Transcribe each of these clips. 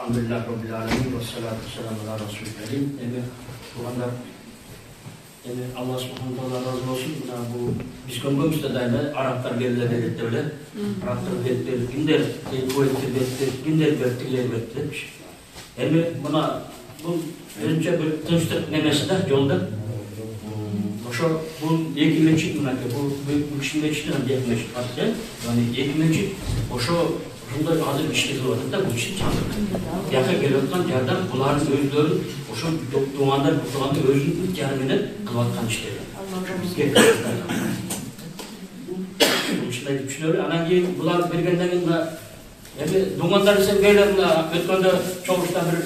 Alhamdulillah Rabbil Alemin ve salatu selamu ala Resulü. Bu anda Allah subhanahu wa ta'ala razı olsun. Bu biz konumuzda da Araplar belirledi öyle. Araplar belirledi. Günder kuvvetli günder belirttiler. Yani buna bu önce bir tınçlık nemesi de yolda. Şu bu ekimeci bu müşkileçten yaklaşık hatta yani ekimeci o şu bunda hazır işleri var da bu için çağırdı. Yakın geliyordan yerden bunların özleri o şu doğanlar bu doğanın özünün ilk yarımını kıvatkan işleri. Bu işleri düşünüyor. Anangi bunlar birgenden yani doğanlar ise böyle ötmende çoğuşta bir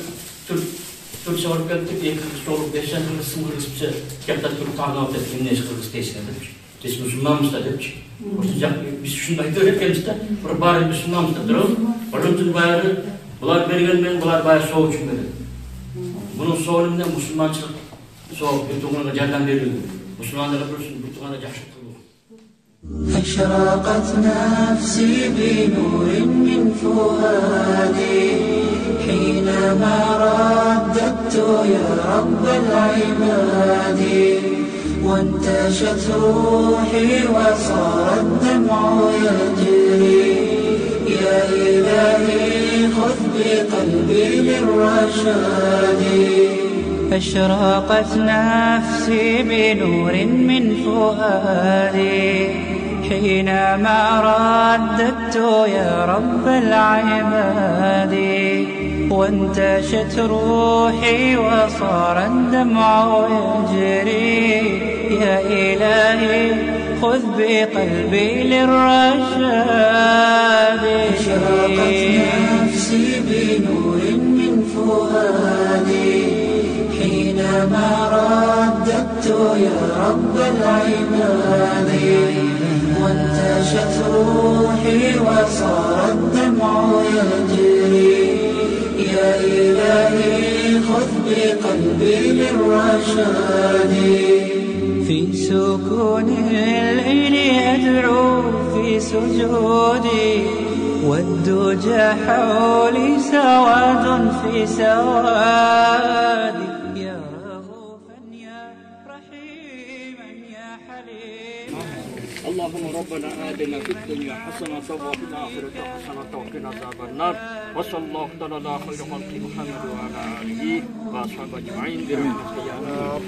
Türk soruk ettik, ekimiz soruk beşen kırısımız bize kapta Türk tanımda kimneş kırıs tesindedir. Biz Müslümanız da dedik. O sıcak biz şundaydı öğretmenimiz de bir bari Müslümanız da durur. Onun bayarı bunlar bergenmen bunlar bayar soğuk çünkü. Bunun soğuğundan Müslümançılık soğuk bütününe yerden veriyor. Müslümanlara bütününe yaxşı kılıyor. أشرقت نفسي بنور من فؤادي حينما رددت يا رب العباد وانتشت روحي وصار الدمع يجري يا إلهي خذ بقلبي للرشاد أشرقت نفسي بنور من فؤادي حينما رددت يا رب العباد وانتشت روحي وصار الدمع يجري يا إلهي خذ بقلبي للرشاد أشرقت نفسي بنور من فؤادي حينما رددت يا رب العباد وانتشت روحي وصار الدمع يجري يا إلهي خذ بقلبي للرشاد في سكون الليل أدعو في سجودي والدجى حولي سواد في سوادي يا رغوفا يا رحيما يا حليم اللهم ربنا آتنا في الدنيا حسنة وفي الآخرة حسنة وقنا عذاب النار وصلى الله على خير خلق محمد وعلى آله وأصحابه أجمعين برحمتك يا رب.